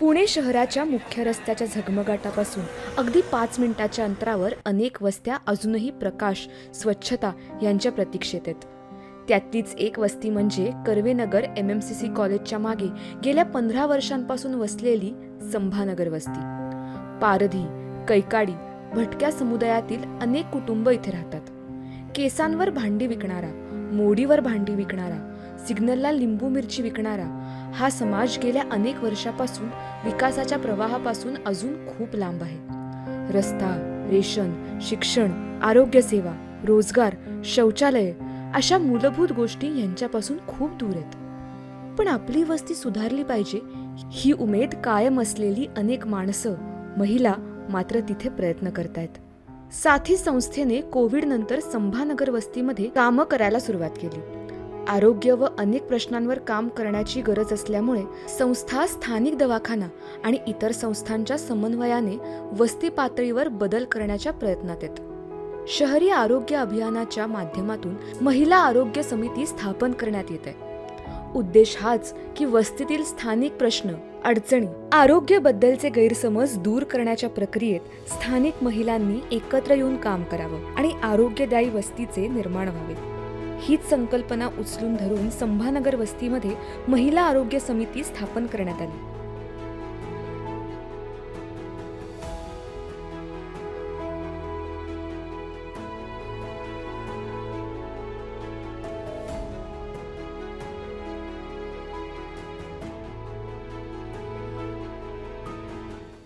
पुणे शहराच्या मुख्य रस्त्याच्या झगमगाटापासून अगदी 5 मिनिटाच्या अंतरावर अनेक वस्त्या अजूनही प्रकाश, स्वच्छता यांच्या प्रतीक्षेत आहेत. त्यातलीच एक वस्ती म्हणजे कर्वेनगर MMCC कॉलेजच्या मागे गेल्या 15 वर्षांपासून वसलेली संभानगर वस्ती. पारधी, कैकाडी, भटक्या समुदायातील अनेक कुटुंब इथे राहतात. केसांवर भांडी विकणारा, मोडीवर भांडी विकणारा, सिग्नलला लिंबू मिरची विकणारा हा समाज गेल्या अनेक वर्षापासून विकासाच्या प्रवाहापासून अजून खूप लांब आहे. रस्ता, रेशन, शिक्षण, आरोग्य सेवा, रोजगार, शौचालय अशा मूलभूत गोष्टी यांच्यापासून खूप दूर आहेत. पण आपली वस्ती सुधारली पाहिजे ही उमेद कायम असलेली अनेक माणसं, महिला मात्र तिथे प्रयत्न करतायत. साथी संस्थेने कोविड नंतर संभानगर वस्तीमध्ये कामं करायला सुरुवात केली. आरोग्य व अनेक प्रश्नांवर काम करण्याची गरज असल्यामुळे संस्था, स्थानिक दवाखाना आणि इतर संस्थांच्या समन्वयाने वस्ती पातळीवर बदल करण्याच्या प्रयत्नात आहेत. शहरी आरोग्य अभियानाच्या माध्यमातून महिला आरोग्य समिती स्थापन करण्यात येते. उद्देश हाच की वस्तीतील स्थानिक प्रश्न, अडचणी, आरोग्याबद्दलचे गैरसमज दूर करण्याच्या प्रक्रियेत स्थानिक महिलांनी एकत्र येऊन काम करावं आणि आरोग्यदायी वस्तीचे निर्माण व्हावे. हीच संकल्पना उचलून धरून संभानगर वस्तीमध्ये महिला आरोग्य समिती स्थापन करण्यात आली.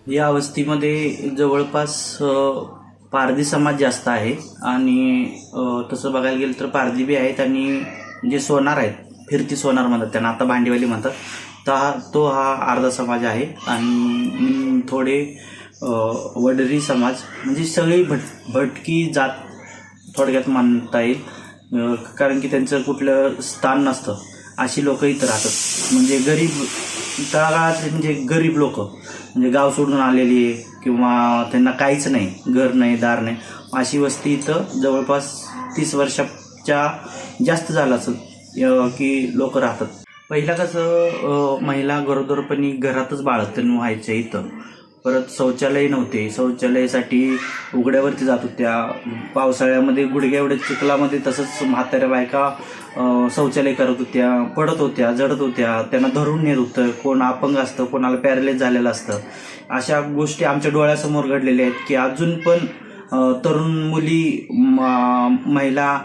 या वस्तीमध्ये जवळपास पारधी समाज जास्त आहे आणि तसं बघायला गेलं तर पारधी बी आहेत आणि जे सोनार आहेत, फिरती सोनार म्हणतात त्यांना, आता भांडीवाली म्हणतात, तो हा अर्धा समाज आहे. आणि थोडे वडरी समाज, म्हणजे सगळी भटकी जात थोडक्यात मानता येईल, कारण की त्यांचं कुठलं स्थान नसतं अशी लोक इथं राहतात. म्हणजे गरीब तळागाळात, म्हणजे गरीब लोक, म्हणजे गाव सोडून आलेली किंवा त्यांना काहीच नाही, घर नाही, दार नाही, अशी वस्ती इथं जवळपास 30 वर्षाच्या जास्त झालं असं की लोक राहतात. पहिला कसं महिला गरोदरपणी घरातच बाळंतपण व्हायच्या इथं. परत शौचालय नव्हते, शौचालयासाठी उघड्यावरती जात होत्या. पावसाळ्यामध्ये गुडघ्या एवढ्या चिखलामध्ये तसंच म्हाताऱ्या बायका शौचालय करत होत्या, पडत होत्या, जडत होत्या, त्यांना धरून नेत होतं. कोण अपंग असतं, कोणाला पॅरालाइज झालेलं असतं. अशा गोष्टी आमच्या डोळ्यासमोर घडलेल्या आहेत की अजून पण तरुण मुली, महिला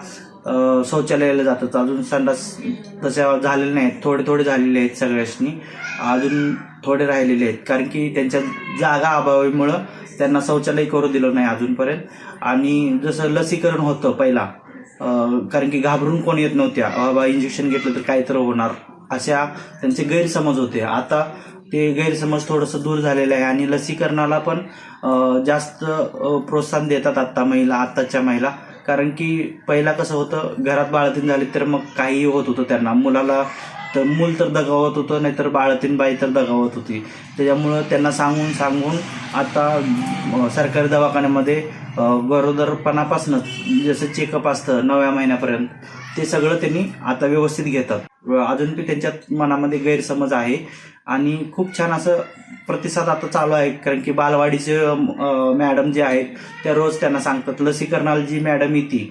शौचालयाला जातात. अजून संडास तशा झालेल्या नाहीत, थोडे झालेले आहेत, सगळ्यांनी अजून थोडे राहिलेले आहेत, कारण की त्यांच्या जागा अभावामुळं त्यांना शौचालय करू दिलं नाही अजूनपर्यंत. आणि जसं लसीकरण होतं पहिला, कारण की घाबरून कोण येत नव्हत्या, बाबा इंजेक्शन घेतलं तर काय तर होणार, अशा त्यांचे गैरसमज होते. आता ते गैरसमज थोडंसं दूर झालेलं आहे आणि लसीकरणाला पण जास्त प्रोत्साहन देतात आत्ताच्या महिला. कारण की पहिला कसं होतं, घरात बाळंतीण झाली तर मग काहीही होत होतं त्यांना, मुलाला तर मूल तर दगावत होतं, नाहीतर बाळंतीण बाई तर दगावत होती. त्याच्यामुळं त्यांना सांगून आता सरकारी दवाखान्यामध्ये गरोदरपणापासूनच जसं चेकअप असतं 9व्या महिन्यापर्यंत, ते सगळं त्यांनी आता व्यवस्थित घेतात. अजून बी त्यांच्यात मनामध्ये गैरसमज आहे आणि खूप छान असं प्रतिसाद आता चालू आहे. कारण की बालवाडीचे मॅडम जे आहेत त्या रोज त्यांना सांगतात. लसीकरणाला जी मॅडम येते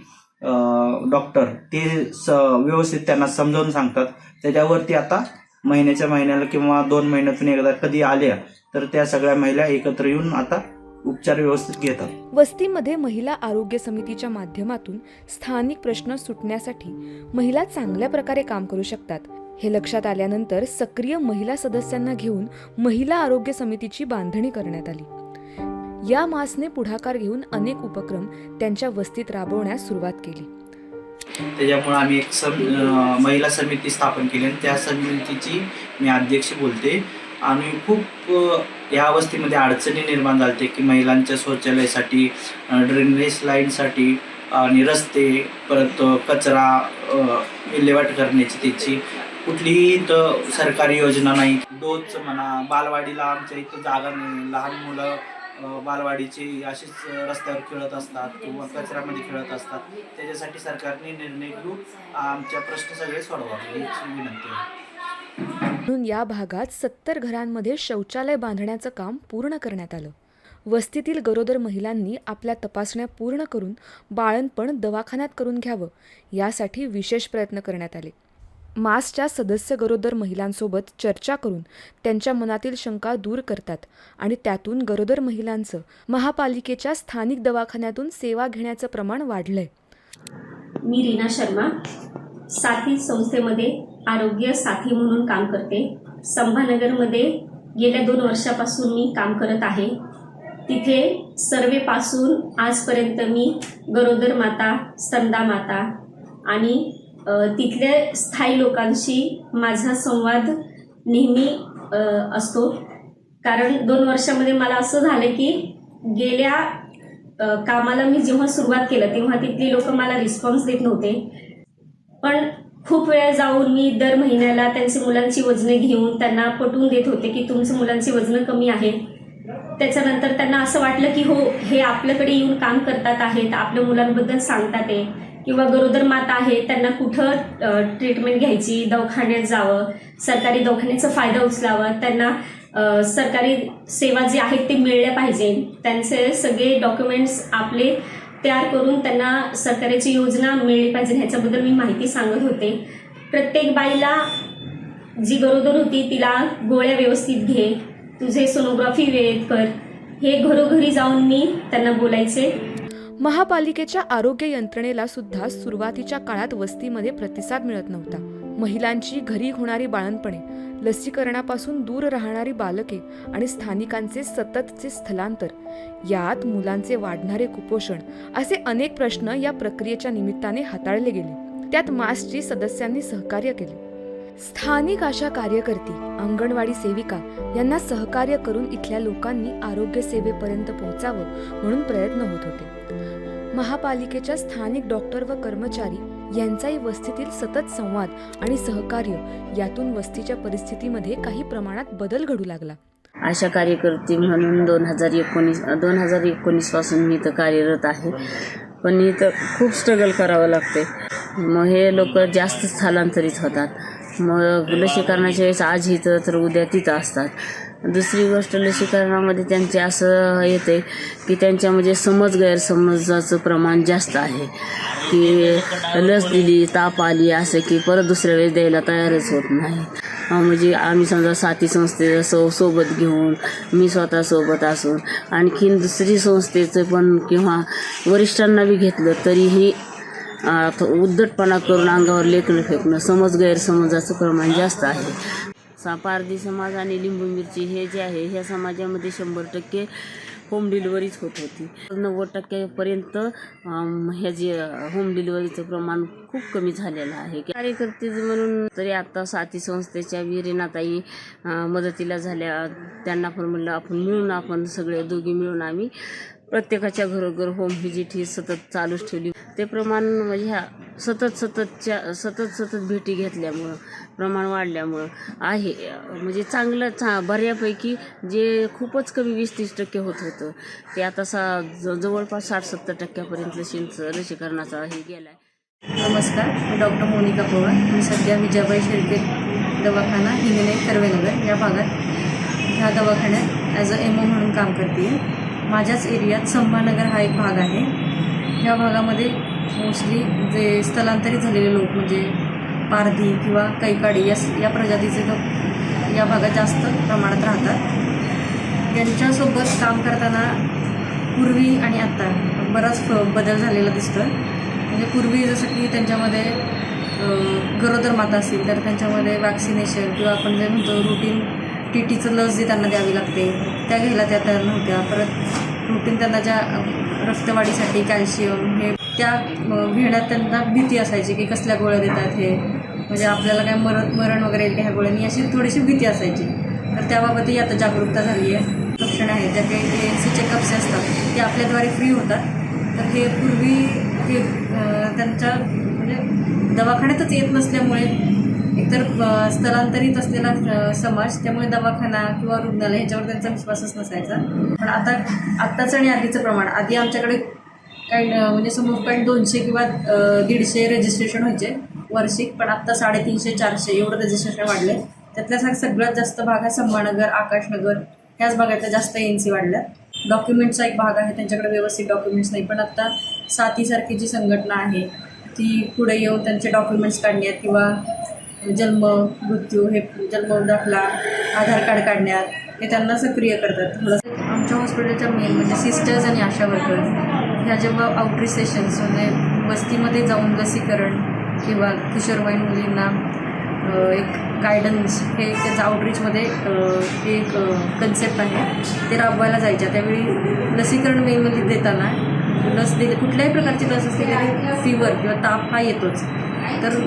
डॉक्टर, ते व्यवस्थित त्यांना समजावून सांगतात. त्याच्यावरती आता महिन्याला किंवा 2 महिन्यातून एकदा कधी आल्या तर त्या सगळ्या महिला एकत्र येऊन आता उपचार व्यवस्थित घेतात. वस्तीमध्ये महिला आरोग्य समितीच्या माध्यमातून स्थानिक प्रश्न सुटण्यासाठी महिला चांगल्या प्रकारे काम करू शकतात हे लक्षात आल्यानंतर सक्रिय महिला सदस्यांना घेऊन महिला आरोग्य समितीची बांधणी करण्यात आली. या मासने पुढाकार घेऊन अनेक उपक्रम त्यांच्या वस्तीत राबवण्यास सुरुवात केली. त्याच्यामुळे आम्ही एक महिला समिती स्थापन केली आणि त्या समितीची मी अध्यक्ष बोलते. आणि खूप या वस्तीमध्ये अडचणी निर्माण झाल्या की महिलांच्या शौचालयासाठी, ड्रेनेज लाईनसाठी आणि रस्ते, परत कचरा विल्हेवाट करण्याची त्याची कुठलीही इथं सरकारी योजना नाही. डोच म्हणा, बालवाडीला आमच्या इथं जागा नाही, लहान मुलं बालवाडीचे असेच रस्त्यावर खेळत असतात किंवा कचऱ्यामध्ये खेळत असतात. त्याच्यासाठी सरकारने निर्णय घेऊन आमच्या प्रश्न सगळे सोडवावे याची विनंती आहे. म्हणून या भागात 70 घरांमध्ये शौचालय बांधण्याचं काम पूर्ण करण्यात आलं. वस्तीतील गरोदर महिलांनी आपल्या तपासण्या पूर्ण करून बाळंतपण दवाखान्यात करून घ्यावं यासाठी विशेष प्रयत्न करण्यात आले. मासच्या सदस्य गरोदर महिलांसोबत चर्चा करून त्यांच्या मनातील शंका दूर करतात आणि त्यातून गरोदर महिलांचं महापालिकेच्या स्थानिक दवाखान्यातून सेवा घेण्याचं प्रमाण वाढलंय. मी रीना शर्मा साथी संस्थेमध्ये आरोग्य साथी म्हणून काम करते. संभानगरमध्ये गेल्या 2 वर्षापासून मी काम करत आहे. तिथे सर्वेपासून आजपर्यंत मी गरोदर माता, स्तनदा माता आणि तिथल्या स्थायी लोकांशी माझा संवाद नेहमी असतो. कारण 2 वर्षामध्ये मला असं झालं की गेल्या कामाला मी जेव्हा सुरुवात केलं तेव्हा तिथली लोक मला रिस्पॉन्स देत नव्हते. पण खूप वेळ जाऊन मी दर महिन्याला त्यांची मुलांची वजने घेऊन त्यांना पटवून देत होते की तुमची मुलांची वजनं कमी आहेत. त्याच्यानंतर त्यांना असं वाटलं की हो, हे आपल्याकडे येऊन काम करतात आहेत, आपल्या मुलांबद्दल सांगतात आहे किंवा गरोदर माता आहे त्यांना कुठं ट्रीटमेंट घ्यायची, दवाखान्यात जावं, सरकारी दवाखान्याचा फायदा उचलावा, त्यांना सरकारी सेवा जे आहेत ते मिळल्या पाहिजे. त्यांचे सगळे डॉक्युमेंट्स आपले तयार करून त्यांना सरकारची योजना मिळली पाहिजे ह्याच्याबद्दल मी माहिती सांगत होते. प्रत्येक बाईला जी गरोदर होती तिला गोळ्या व्यवस्थित घे, तुझे सोनोग्राफी वेळेत कर, हे घरोघरी जाऊन मी त्यांना बोलायचे. महापालिकेच्या आरोग्य यंत्रणेला सुद्धा सुरुवातीच्या काळात वस्तीमध्ये प्रतिसाद मिळत नव्हता. महिलांची घरी होणारी बाळंतपणे, लसीकरणापासून दूर राहणारी बालके आणि स्थानिकांचे सततचे स्थलांतर, यात मुलांचे वाढणारे कुपोषण असे अनेक प्रश्न या प्रक्रियेच्या निमित्ताने हाताळले गेले. त्यात मासची सदस्यांनी सहकार्य केले. स्थानिक आशा कार्यकर्ती, अंगणवाडी सेविका यांना सहकार्य करून इथल्या लोकांनी आरोग्य सेवेपर्यंत पोहोचावं म्हणून प्रयत्न होत होते. महापालिकेच्या स्थानिक डॉक्टर व कर्मचारी यांचाही वस्तीतील सतत संवाद आणि सहकार्य यातून वस्तीच्या परिस्थितीमध्ये काही प्रमाणात बदल घडू लागला. आशा कार्यकर्ती म्हणून 2019 पासून मी इथं कार्यरत आहे. पण इथं खूप स्ट्रगल करावं लागते. मग हे लोक जास्त स्थलांतरित होतात. मग लसीकरणाच्या वेळेस आज इथं तर उद्या तिथं असतात. दुसरी गोष्ट, लसीकरणामध्ये त्यांचे असं येते की त्यांच्यामध्ये गैरसमजाचं प्रमाण जास्त आहे की लस दिली, ताप आली असं की परत दुसऱ्या वेळेस द्यायला तयारच होत नाही. म्हणजे आम्ही समजा साथी संस्थेचं सोबत घेऊन मी स्वतः सोबत असून आणखीन दुसरी संस्थेचं पण किंवा वरिष्ठांना बी घेतलं तरीही उद्धटपणा करून अंगावर लेकरं फेकणं, गैरसमजाचं प्रमाण जास्त आहे. पारधी समाज आणि लिंबू मिरची हे जे आहे ह्या समाजामध्ये 100% होम डिलिव्हरीच होत होती. 90% ह्या जे होम डिलिव्हरीचं प्रमाण खूप कमी झालेलं आहे. कार्यकर्ते म्हणून तरी आता साथी संस्थेच्या वीरेनाताई मदतीला झाल्या. त्यांना पण म्हणलं आपण सगळे दोघी मिळून आम्ही प्रत्येकाच्या घरोघर होम व्हिजिट ही सतत चालूच ठेवली. ते प्रमाण म्हणजे ह्या सतत भेटी घेतल्यामुळं प्रमाण वाढल्यामुळं आहे म्हणजे चांगलं बऱ्यापैकी जे खूपच कमी 20-30% होत होतं ते आता जवळपास 60-70% लसीकरणाचा हे गेला आहे. नमस्कार, मी डॉक्टर मोनिका पवार. मी सध्या विजयाबाई शेळके दवाखाना हिंगणे कर्वेनगर या भागात ह्या दवाखान्यात ॲज अ MO म्हणून काम करते. माझ्याच एरियात संभानगर हा एक भाग आहे. ह्या भागामध्ये मोस्टली जे स्थलांतरित झालेले लोक म्हणजे पारधी किंवा कैकाडी या प्रजातीचे लोक या भागात जास्त प्रमाणात राहतात. यांच्यासोबत काम करताना पूर्वी आणि आत्ता बराच बदल झालेला दिसतो. म्हणजे पूर्वी जसं की त्यांच्यामध्ये गरोदर माता असतील तर त्यांच्यामध्ये वॅक्सिनेशन किंवा आपण जे म्हणतो रुटीन TTचं लस जी त्यांना द्यावी लागते त्या घ्यायला त्या तयार नव्हत्या. परत रुटीन त्यांना ज्या रक्तवाढीसाठी कॅल्शियम हे त्या घेण्यात त्यांना भीती असायची की कसल्या गोळ्या देतात हे, म्हणजे आपल्याला काय मरण वगैरे येईल ह्या गोळ्यांनी अशी थोडीशी भीती असायची. तर त्याबाबतही आता जागरूकता झाली आहे. लक्षणं आहेत ज्या काही ANC चेकअप्स असतात ते आपल्याद्वारे फ्री होतात. तर हे पूर्वी हे त्यांच्या म्हणजे दवाखान्यातच येत नसल्यामुळे एकतर स्थलांतरित असलेला समाज त्यामुळे दवाखाना किंवा रुग्णालय ह्याच्यावर त्यांचा विश्वासच नसायचा. पण आत्ताचं आणि आधीचं प्रमाण, आधी आमच्याकडे काही म्हणजे समोर 200 किंवा 150 रजिस्ट्रेशन व्हायचे वार्षिक, पण आत्ता 350-400 एवढं रजिस्ट्रेशन वाढले. त्यातल्या सगळ्यात जास्त भाग आहे संभानगर, आकाशनगर ह्याच भागातल्या जास्त ANC वाढल्या. डॉक्युमेंटचा एक भाग आहे, त्यांच्याकडे व्यवस्थित डॉक्युमेंट्स नाही. पण आता साथीसारखी जी संघटना आहे ती पुढे येऊन त्यांचे डॉक्युमेंट्स काढण्यात किंवा जन्म, मृत्यू, हे जन्म दाखला, आधार कार्ड काढण्यात हे त्यांना सक्रिय करतात. थोडंसं आमच्या हॉस्पिटलच्या मेन म्हणजे सिस्टर्स आणि आशा वर्कर ह्या जेव्हा आउटरीच सेशन्स म्हणजे वस्तीमध्ये जाऊन लसीकरण किंवा किशोरवयीन मुलींना एक गायडन्स हे त्यांचं आउटरीचमध्ये एक कन्सेप्ट आहे ते राबवायला जायच्या. त्यावेळी लसीकरण मेनमध्ये देताना लस दिली कुठल्याही प्रकारची लस असते तरी फीवर किंवा ताप हा येतोच. तर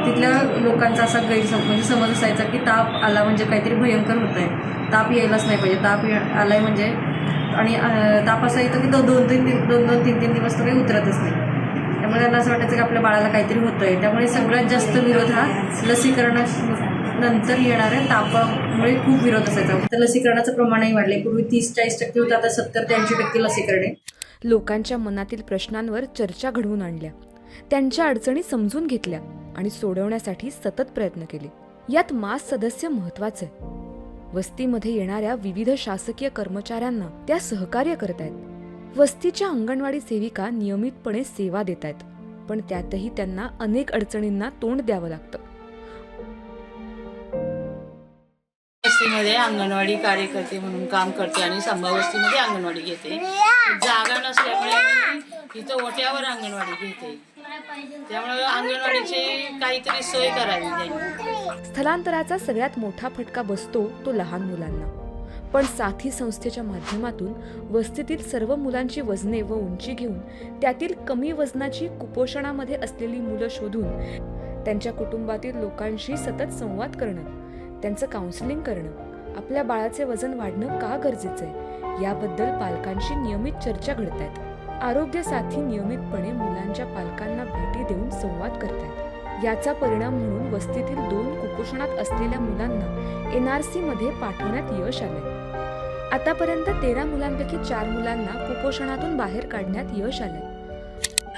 तिथल्या लोकांचा असा म्हणजे समज असायचा की ताप आला म्हणजे काहीतरी भयंकर होत आहे, ताप यायलाच नाही पाहिजे, ताप आला आहे म्हणजे. आणि ताप असा येतो की दोन तीन दिवस तो काही उतरतच नाही. त्यामुळे त्यांना असं वाटायचं की आपल्या बाळाला काहीतरी होतं आहे. त्यामुळे सगळ्यात जास्त विरोध हा लसीकरणानंतर येणाऱ्या तापामुळे खूप विरोध असायचा. तर लसीकरणाचं प्रमाणही वाढले. पूर्वी 30-40% होतं, आता 70-80% लसीकरण आहे. लोकांच्या मनातील प्रश्नांवर चर्चा घडवून आणल्या, त्यांच्या अडचणी समजून घेतल्या आणि सोडवण्यासाठी सतत प्रयत्न केले. यात मास सदस्य महत्वाचे. वस्तीमध्ये येणाऱ्या विविध शासकीय कर्मचाऱ्यांना त्या सहकार्य करत आहेत. वस्तीच्या अंगणवाडी सेविका नियमितपणे सेवा देत आहेत, पण त्यातही त्यांना अनेक अडचणींना तोंड द्यावं लागतं. वस्तीमध्ये अंगणवाडी कार्यकर्ते म्हणून काम करते आणि संभा वस्तीमध्ये अंगणवाडी घेते. जागा नसल्यामुळे मी इथं ओट्यावर अंगणवाडी घेते. त्यामुळे अंगणवाडीची काहीतरी सोय करावी त्यांनी. स्थलांतराचा सगळ्यात मोठा फटका बसतो तो लहान मुलांना. पण साथी संस्थेच्या माध्यमातून वस्तीतील सर्व मुलांची वजने व उंची घेऊन त्यातील कमी वजनाची कुपोषणामध्ये असलेली मुलं शोधून त्यांच्या कुटुंबातील लोकांशी सतत संवाद करणं, त्यांचं काउन्सिलिंग करणं, आपल्या बाळाचे वजन वाढणं का गरजेचं आहे याबद्दल पालकांशी नियमित चर्चा घडतायत. आरोग्य साथी नियमितपणे मुलांच्या पालकांना भेटी देऊन संवाद करतायत. याचा परिणाम म्हणून वस्तीतील 2 कुपोषणात असलेल्या मुलांना NRC मध्ये पाठवण्यात यश आलंय. आतापर्यंत 13 मुलांपैकी 4 मुलांना कुपोषणातून बाहेर काढण्यात यश आलंय.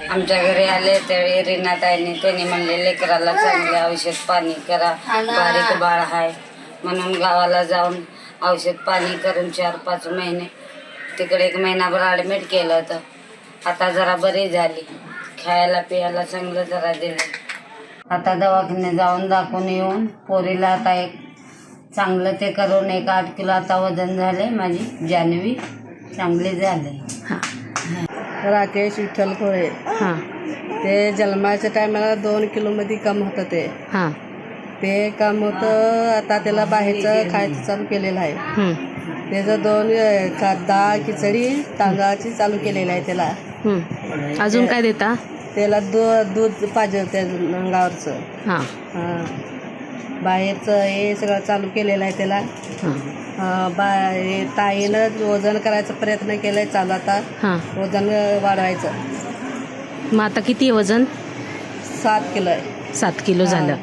आमच्या घरी आले त्यावेळी रीनाताईंनी त्यांनी म्हणले लेकराला चांगले औषध पाणी करा, बारीक बाळ आहे म्हणून गावाला जाऊन औषध पाणी करून 4-5 महिने तिकडे 1 महिनाभर ॲडमिट केलं होतं. आता जरा बरी झाली, खायला पियाला चांगलं जरा दिलं. आता दवाखान्यात जाऊन दाखवून येऊन पोरीला आता एक चांगलं ते करून 8 किलो आता वजन झाले. माझी जानवी चांगली झाली. राकेश विठ्ठल कोळे. ते जन्माच्या टायमाला 2 किलोमध्ये कम होतं. ते कम होतं. आता त्याला बाहेरचं खायचं चालू केलेलं आहे. त्याचं 2 डाळ खिचडी तांदळाची चालू केलेलं आहे त्याला. अजून काय देता त्याला? दूध पाहिजे त्या अंगावरचं. बाहेरचं हे सगळं चालू केलेलं आहे त्याला. ताईनं वजन करायचा प्रयत्न केलाय, चालू आता वजन वाढवायचं. मग आता किती वजन? 7 किलो आहे. 7 किलो झालं.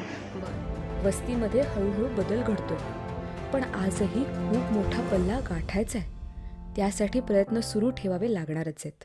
वस्तीमध्ये हळूहळू बदल घडतो, पण आजही खूप मोठा पल्ला गाठायचा आहे. त्यासाठी प्रयत्न सुरू ठेवावे लागणारच आहेत.